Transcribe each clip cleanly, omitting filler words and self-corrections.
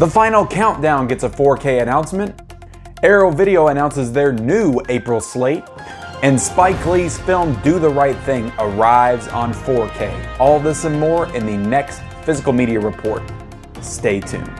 The Final Countdown gets a 4K announcement. Arrow Video announces their new April slate. And Spike Lee's film Do the Right Thing arrives on 4K. All this and more in the next Physical Media Report. Stay tuned.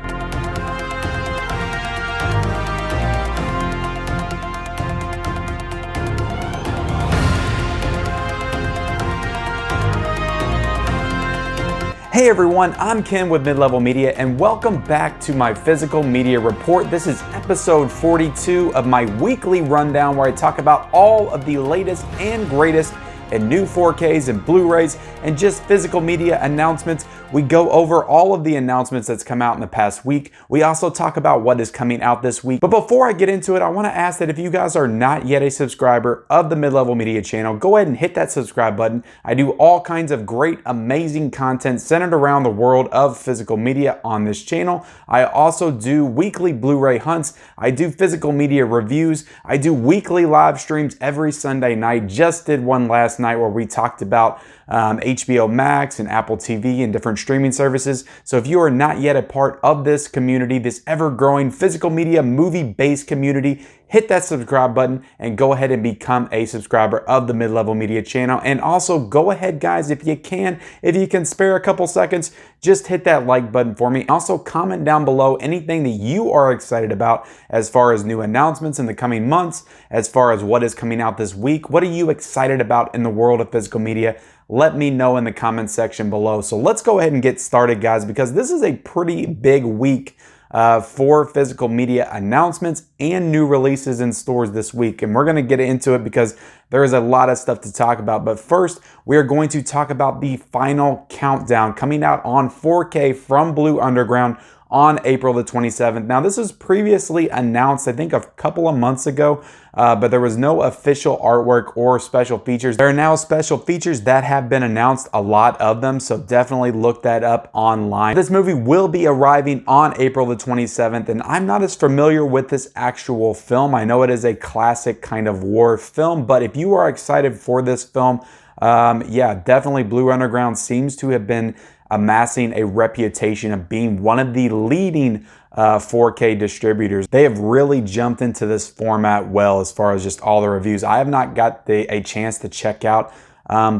Hey everyone, I'm Ken with Mid-Level Media and welcome back to my Physical Media Report. This is episode 42 of my weekly rundown where I talk about all of the latest and greatest and new 4Ks and Blu-rays and just physical media announcements. We go over all of the announcements that's come out in the past week. We also talk about what is coming out this week. But before I get into it, I want to ask that if you guys are not yet a subscriber of the Mid-Level Media channel, go ahead and hit that subscribe button. I do all kinds of great, amazing content centered around the world of physical media on this channel. I also do weekly Blu-ray hunts. I do physical media reviews. I do weekly live streams every Sunday night. Just did one last night where we talked about HBO Max and Apple TV and different streaming services. So if you are not yet a part of this community, this ever-growing physical media movie-based community, hit that subscribe button and go ahead and become a subscriber of the Mid-Level Media channel. And also go ahead, guys, if you can spare a couple seconds, just hit that like button for me. Also comment down below anything that you are excited about as far as new announcements in the coming months, as far as what is coming out this week. What are you excited about in the world of physical media? Let me know in the comments section below. So let's go ahead and get started, guys, because this is a pretty big week for physical media announcements and new releases in stores this week. And we're going to get into it because there is a lot of stuff to talk about. But first, we are going to talk about the Final Countdown coming out on 4K from Blue Underground on April the 27th. Now, this was previously announced, I think, a couple of months ago, but there was no official artwork or special features. There are now special features that have been announced, a lot of them, so definitely look that up online. This movie will be arriving on April the 27th, and I'm not as familiar with this actual film. I know it is a classic kind of war film, but if you are excited for this film, yeah, definitely Blue Underground seems to have been amassing a reputation of being one of the leading 4K distributors. They have really jumped into this format well as far as just all the reviews. I have not got a chance to check out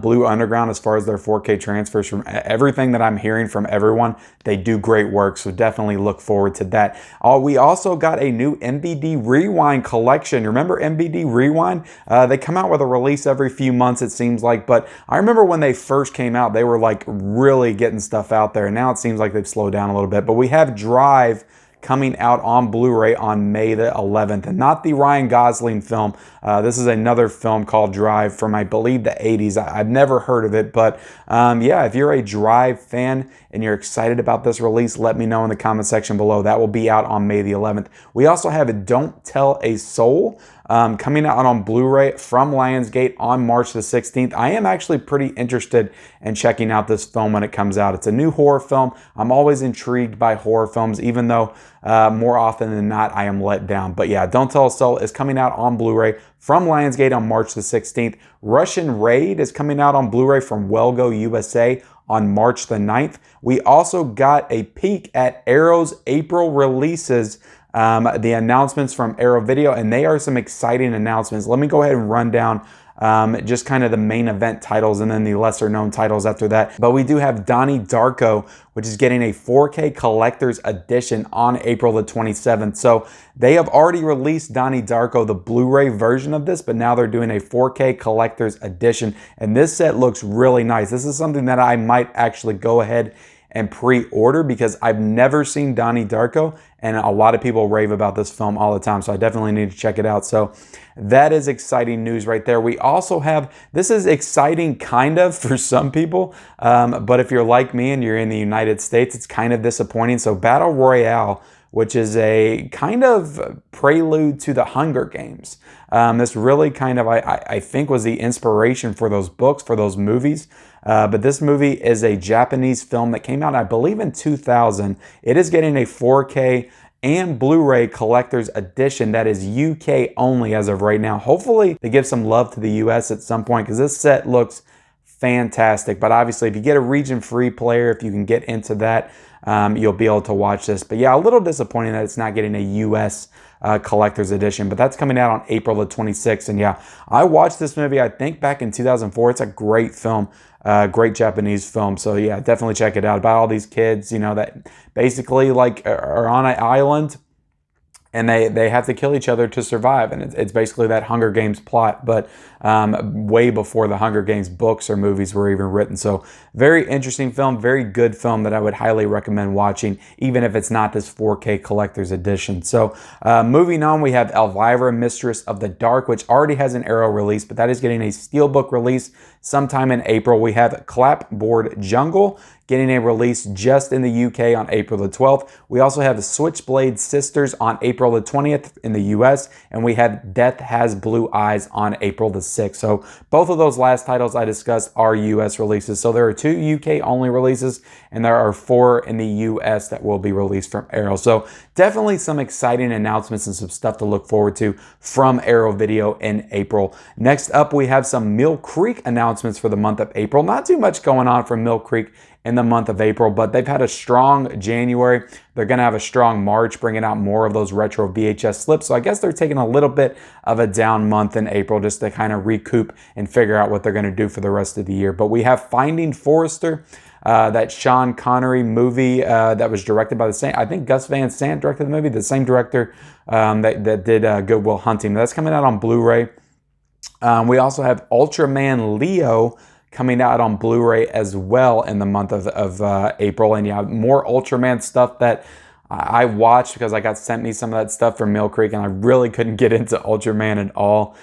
Blue Underground as far as their 4K transfers. From everything that I'm hearing from everyone, they do great work, so definitely look forward to that. We also got a new Mbd Rewind Collection. Remember Mbd Rewind? They come out with a release every few months, it seems like, but I remember when they first came out, they were like really getting stuff out there, and now it seems like they've slowed down a little bit. But we have Drive coming out on Blu-ray on May the 11th, and not the Ryan Gosling film. This is another film called Drive from, I believe, the 80s. I've never heard of it, but yeah, if you're a Drive fan and you're excited about this release, let me know in the comment section below. That will be out on May the 11th. We also have Don't Tell a Soul coming out on Blu-ray from Lionsgate on March the 16th. I am actually pretty interested in checking out this film when it comes out. It's a new horror film. I'm always intrigued by horror films, even though more often than not I am let down. But yeah, Don't Tell a Soul is coming out on Blu-ray from Lionsgate on March the 16th. Russian Raid is coming out on Blu-ray from Wellgo USA on March the 9th. We also got a peek at Arrow's April releases, the announcements from Arrow Video, and they are some exciting announcements. Let me go ahead and run down just kind of the main event titles and then the lesser known titles after that. But we do have Donnie Darko, which is getting a 4K collector's edition on April the 27th. So they have already released Donnie Darko, the Blu-ray version of this, but now they're doing a 4K collector's edition. And this set looks really nice. This is something that I might actually go ahead and pre-order because I've never seen Donnie Darko, and a lot of people rave about this film all the time, so I definitely need to check it out. So that is exciting news right there. We also have, this is exciting kind of for some people, but if you're like me and you're in the United States, it's kind of disappointing. So Battle Royale, which is a kind of prelude to the Hunger Games. This really kind of, I think, was the inspiration for those books, for those movies. But this movie is a Japanese film that came out, I believe, in 2000. It is getting a 4K and Blu-ray collector's edition that is UK only as of right now. Hopefully, they give some love to the US at some point because this set looks fantastic. But obviously, if you get a region-free player, if you can get into that, you'll be able to watch this. But yeah, a little disappointing that it's not getting a U.S. Collector's Edition, but that's coming out on April the 26th. And yeah, I watched this movie, I think, back in 2004. It's a great film, great Japanese film. So yeah, definitely check it out. About all these kids, you know, that basically like are on an island, and they have to kill each other to survive. And it's basically that Hunger Games plot, but way before the Hunger Games books or movies were even written. So very interesting film, very good film that I would highly recommend watching, even if it's not this 4K collector's edition. So moving on, we have Elvira, Mistress of the Dark, which already has an Arrow release, but that is getting a Steelbook release sometime in April. We have Clapboard Jungle getting a release just in the UK on April the 12th. We also have Switchblade Sisters on April the 20th in the US, and we have Death Has Blue Eyes on April the 6th. So both of those last titles I discussed are US releases. So there are 2 UK only releases, and there are 4 in the US that will be released from Arrow. So definitely some exciting announcements and some stuff to look forward to from Arrow Video in April. Next up, we have some Mill Creek announcements for the month of April. Not too much going on from Mill Creek in the month of April, but they've had a strong January. They're going to have a strong March, bringing out more of those retro VHS slips. So I guess they're taking a little bit of a down month in April just to kind of recoup and figure out what they're going to do for the rest of the year. But we have Finding Forrester, that Sean Connery movie that was directed by the same, I think Gus Van Sant directed the movie, the same director that did Good Will Hunting. That's coming out on Blu-ray. We also have Ultraman Leo coming out on Blu-ray as well in the month of April. And yeah, more Ultraman stuff that I watched because I got sent me some of that stuff from Mill Creek, and I really couldn't get into Ultraman at all.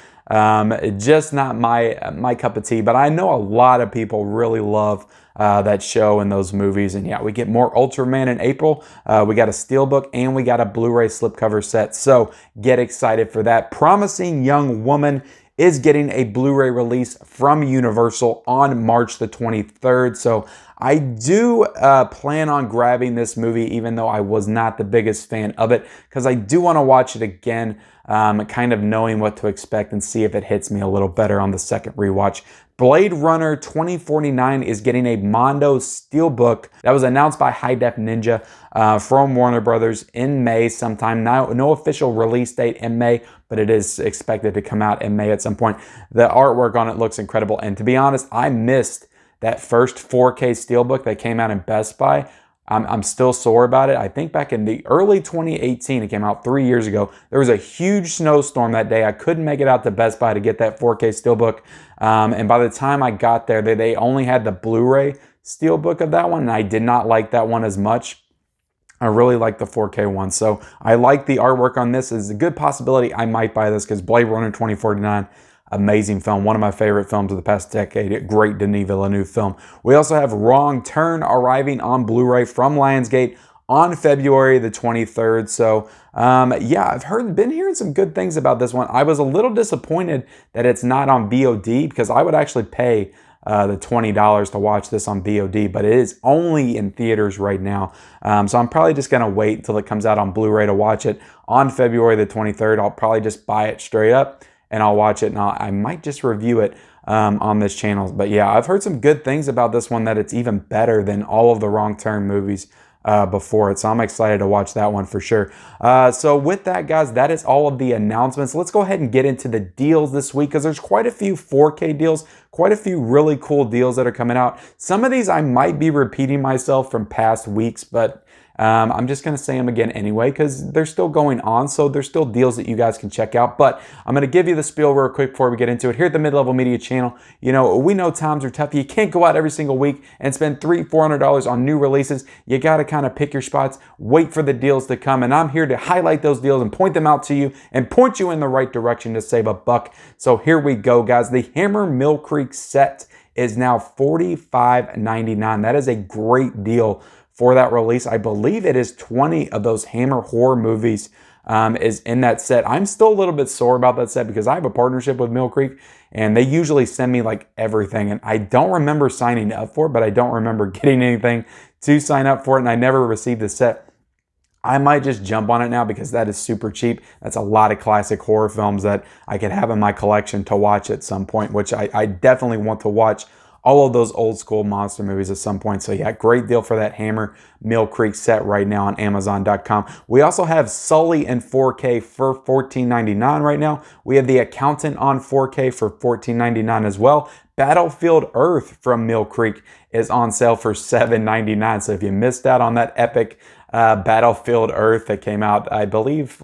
Just not my cup of tea, but I know a lot of people really love that show and those movies. And yeah, we get more Ultraman in April. We got a Steelbook and we got a Blu-ray slipcover set. So get excited for that. Promising Young Woman is getting a Blu-ray release from Universal on March the 23rd. So I do plan on grabbing this movie, even though I was not the biggest fan of it, because I do want to watch it again, kind of knowing what to expect and see if it hits me a little better on the second rewatch. Blade Runner 2049 is getting a Mondo Steelbook that was announced by High Def Ninja from Warner Brothers in May sometime. No official release date in May, but it is expected to come out in May at some point. The artwork on it looks incredible, and to be honest, I missed that first 4K Steelbook that came out in Best Buy. I'm still sore about it. I think back in the early 2018, it came out 3 years ago. There was a huge snowstorm that day. I couldn't make it out to Best Buy to get that 4K Steelbook. And by the time I got there, they only had the Blu-ray Steelbook of that one, and I did not like that one as much. I really like the 4K one. So I like the artwork on this. It's a good possibility I might buy this because Blade Runner 2049, amazing film. One of my favorite films of the past decade. A great Denis Villeneuve film. We also have Wrong Turn arriving on Blu-ray from Lionsgate on February the 23rd. So yeah, I've been hearing some good things about this one. I was a little disappointed that it's not on VOD because I would actually pay the $20 to watch this on VOD, but it is only in theaters right now. So I'm probably just going to wait until it comes out on Blu-ray to watch it on February the 23rd. I'll probably just buy it straight up and I'll watch it, and I might just review it on this channel. But yeah, I've heard some good things about this one, that it's even better than all of the Wrong Turn movies before it. So I'm excited to watch that one for sure. So with that, guys, that is all of the announcements. Let's go ahead and get into the deals this week, because there's quite a few 4K deals, quite a few really cool deals that are coming out. Some of these I might be repeating myself from past weeks, but I'm just going to say them again anyway because they're still going on. So there's still deals that you guys can check out. But I'm going to give you the spiel real quick before we get into it. Here at the Mid-Level Media channel, you know, we know times are tough. You can't go out every single week and spend $300-$400 on new releases. You got to kind of pick your spots, wait for the deals to come. And I'm here to highlight those deals and point them out to you and point you in the right direction to save a buck. So here we go, guys. The Hammer Mill Creek set is now $45.99. That is a great deal for that release. I believe it is 20 of those Hammer horror movies is in that set. I'm still a little bit sore about that set because I have a partnership with Mill Creek and they usually send me like everything, and I don't remember signing up for it, but I don't remember getting anything to sign up for it, and I never received the set. I might just jump on it now because that is super cheap. That's a lot of classic horror films that I could have in my collection to watch at some point, which I definitely want to watch all of those old school monster movies at some point. So yeah, great deal for that Hammer Mill Creek set right now on Amazon.com. We also have Sully in 4K for $14.99 right now. We have The Accountant on 4K for $14.99 as well. Battlefield Earth from Mill Creek is on sale for $7.99. So if you missed out on that epic Battlefield Earth that came out, I believe,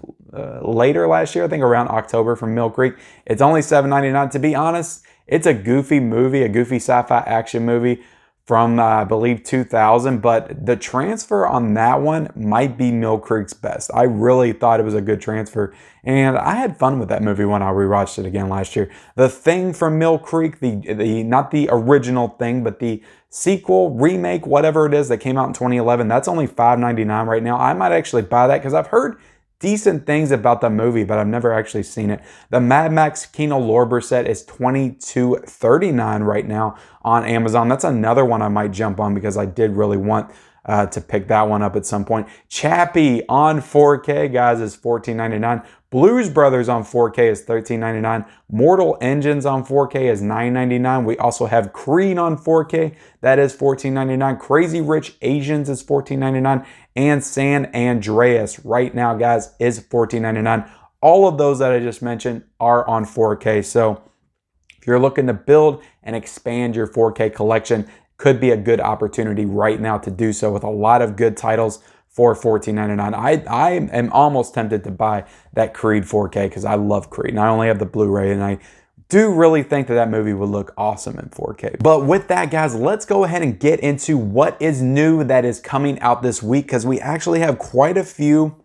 later last year, I think around October from Mill Creek, it's only $7.99. To be honest, it's a goofy movie, a goofy sci-fi action movie from, I believe, 2000, but the transfer on that one might be Mill Creek's best. I really thought it was a good transfer, and I had fun with that movie when I rewatched it again last year. The Thing from Mill Creek, the not the original Thing, but the sequel, remake, whatever it is that came out in 2011, that's only $5.99 right now. I might actually buy that because I've heard decent things about the movie, but I've never actually seen it. The Mad Max Kino Lorber set is $22.39 right now on Amazon. That's another one I might jump on because I did really want to pick that one up at some point. Chappie on 4K, guys, is $14.99. Blues Brothers on 4K is $13.99. Mortal Engines on 4K is $9.99. We also have Creed on 4K. That is $14.99. Crazy Rich Asians is $14.99. And San Andreas right now, guys, is $14.99. All of those that I just mentioned are on 4K. So if you're looking to build and expand your 4K collection, could be a good opportunity right now to do so with a lot of good titles for $14.99. I am almost tempted to buy that Creed 4K because I love Creed. And I only have the Blu-ray, and I do really think that that movie would look awesome in 4K. But with that, guys, let's go ahead and get into what is new that is coming out this week, because we actually have quite a few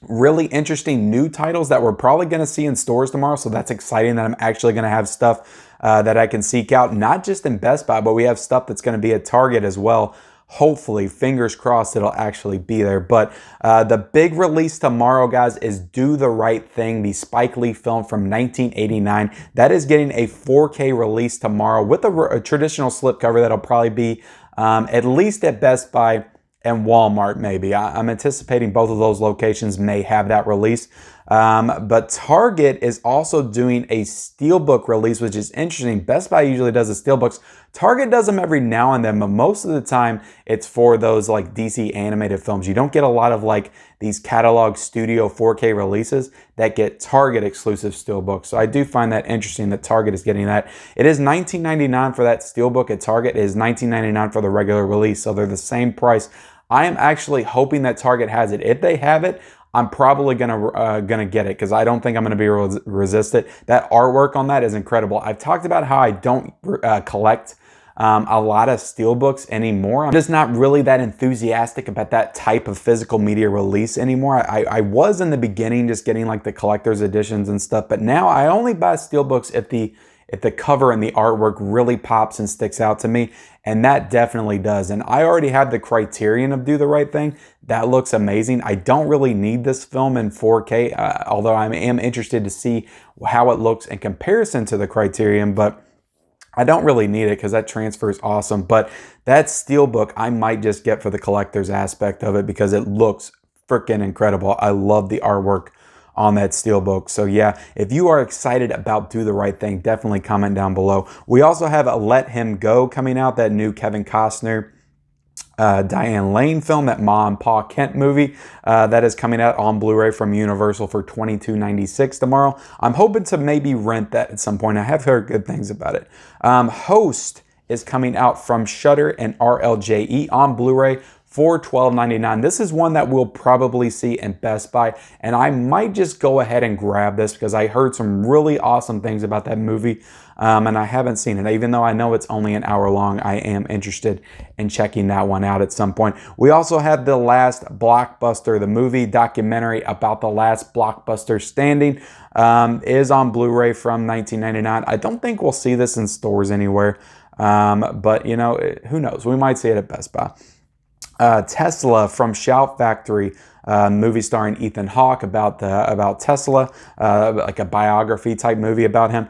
really interesting new titles that we're probably going to see in stores tomorrow. So that's exciting that I'm actually going to have stuff that I can seek out, not just in Best Buy, but we have stuff that's going to be at Target as well. Hopefully, fingers crossed, it'll actually be there. But the big release tomorrow, guys, is Do the Right Thing, the Spike Lee film from 1989. That is getting a 4K release tomorrow with a traditional slipcover that'll probably be at least at Best Buy and Walmart, maybe. I'm anticipating both of those locations may have that release. But Target is also doing a Steelbook release, which is interesting. Best Buy usually does the Steelbooks. Target does them every now and then, but most of the time it's for those like DC animated films. You don't get a lot of like these catalog studio 4K releases that get Target exclusive Steelbooks. So I do find that interesting that Target is getting that. It is $19.99 for that Steelbook at Target. It is $19.99 for the regular release. So they're the same price. I am actually hoping that Target has it. If they have it, I'm probably gonna get it because I don't think I'm gonna be able to resist it. That artwork on that is incredible. I've talked about how I don't collect a lot of Steelbooks anymore. I'm just not really that enthusiastic about that type of physical media release anymore. I was in the beginning just getting like the collector's editions and stuff, but now I only buy Steelbooks if the cover and the artwork really pops and sticks out to me, and that definitely does. And I already have the Criterion of Do the Right Thing. That looks amazing. I don't really need this film in 4K, although I am interested to see how it looks in comparison to the Criterion, but I don't really need it because that transfer is awesome. But that Steelbook I might just get for the collector's aspect of it because it looks freaking incredible. I love the artwork on that Steelbook. So yeah, if you are excited about Do the Right Thing, definitely comment down below. We also have a Let Him Go coming out, that new Kevin Costner, Diane Lane film, that Ma and Pa Kent movie that is coming out on Blu-ray from Universal for $22.96 tomorrow. I'm hoping to maybe rent that at some point. I have heard good things about it. Host is coming out from Shudder and RLJE on Blu-ray for $12.99. This is one that we'll probably see in Best Buy, and I might just go ahead and grab this because I heard some really awesome things about that movie, and I haven't seen it. Even though I know it's only an hour long, I am interested in checking that one out at some point. We also have The Last Blockbuster, the movie documentary about the last blockbuster standing, is on Blu-ray from 1999. I don't think we'll see this in stores anywhere, but you know, who knows? We might see it at Best Buy. Tesla from Shout Factory, movie starring Ethan Hawke about Tesla, like a biography type movie about him,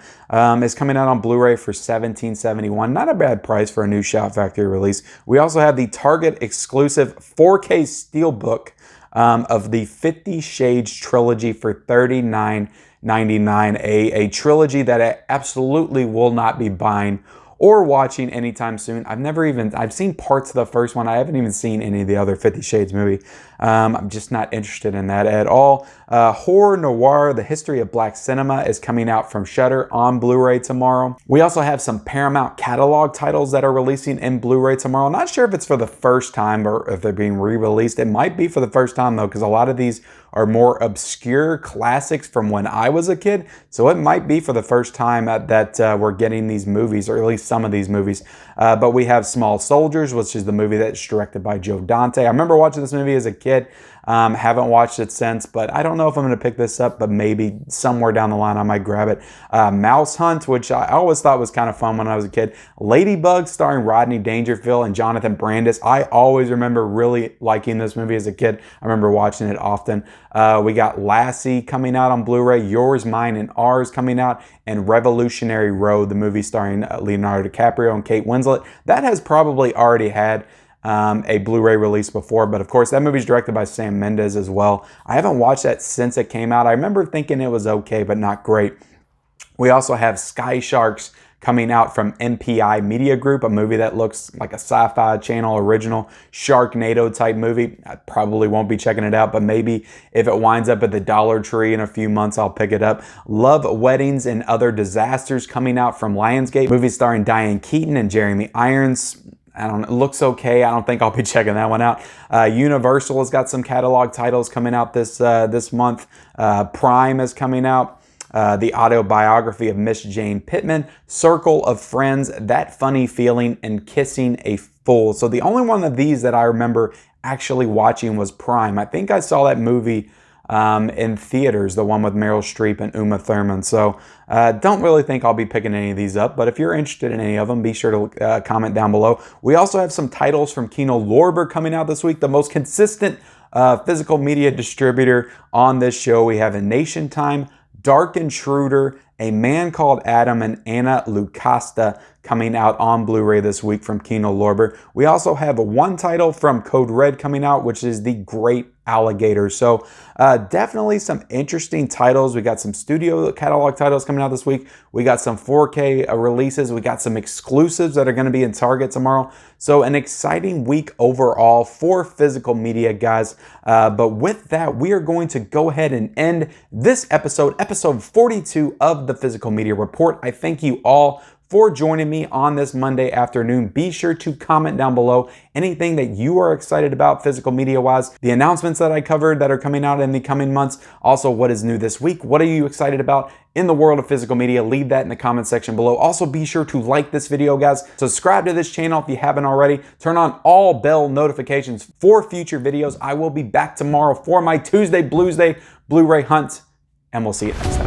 is coming out on Blu-ray for $17.71. Not a bad price for a new Shout Factory release. We also have the Target exclusive 4K Steelbook of the 50 Shades trilogy for $39.99. A trilogy that I absolutely will not be buying or watching anytime soon. I've seen parts of the first one. I haven't even seen any of the other 50 Shades movie. I'm just not interested in that at all. Horror Noir, The History of Black Cinema is coming out from Shudder on Blu-ray tomorrow. We also have some Paramount catalog titles that are releasing in Blu-ray tomorrow. Not sure if it's for the first time or if they're being re-released. It might be for the first time though, because a lot of these are more obscure classics from when I was a kid. So it might be for the first time that we're getting these movies, or at least some of these movies. But we have Small Soldiers, which is the movie that's directed by Joe Dante. I remember watching this movie as a kid. Haven't watched it since, but I don't know if I'm going to pick this up, but maybe somewhere down the line I might grab it. Mouse Hunt, which I always thought was kind of fun when I was a kid. Ladybug, starring Rodney Dangerfield and Jonathan Brandis. I always remember really liking this movie as a kid. I remember watching it often. We got Lassie coming out on Blu-ray, Yours, Mine, and Ours coming out, and Revolutionary Road, the movie starring Leonardo DiCaprio and Kate Winslet. That has probably already had a Blu-ray release before, but of course that movie's directed by Sam Mendes as well. I haven't watched that since it came out. I remember thinking it was okay, but not great. We also have Sky Sharks coming out from MPI Media Group, a movie that looks like a Sci-Fi Channel original Sharknado type movie. I probably won't be checking it out, but maybe if it winds up at the Dollar Tree in a few months, I'll pick it up. Love, Weddings, and Other Disasters coming out from Lionsgate, movie starring Diane Keaton and Jeremy Irons. I don't know, it looks okay. I don't think I'll be checking that one out. Universal has got some catalog titles coming out this month. Prime is coming out. The autobiography of Miss Jane Pittman, Circle of Friends, That Funny Feeling, and Kissing a Fool. So the only one of these that I remember actually watching was Prime. I think I saw that movie in theaters, the one with Meryl Streep and Uma Thurman. So don't really think I'll be picking any of these up, but if you're interested in any of them, be sure to comment down below. We also have some titles from Kino Lorber coming out this week, the most consistent physical media distributor on this show. We have A Nation Time, Dark Intruder, A Man Called Adam, and Anna Lucasta coming out on Blu-ray this week from Kino Lorber. We also have one title from Code Red coming out, which is The Great Alligator. So definitely some interesting titles. We got some studio catalog titles coming out this week. We got some 4K releases. We got some exclusives that are going to be in Target tomorrow. So an exciting week overall for physical media, guys. But with that, we are going to go ahead and end this episode 42 of the Physical Media Report. I thank you all for joining me on this Monday afternoon. Be sure to comment down below anything that you are excited about physical media wise, the announcements that I covered that are coming out in the coming months, also what is new this week, what are you excited about in the world of physical media. Leave that in the comment section below. Also be sure to like this video, guys, subscribe to this channel if you haven't already, turn on all bell notifications for future videos. I will be back tomorrow for my Tuesday Blues Day Blu-ray hunt, and we'll see you next time.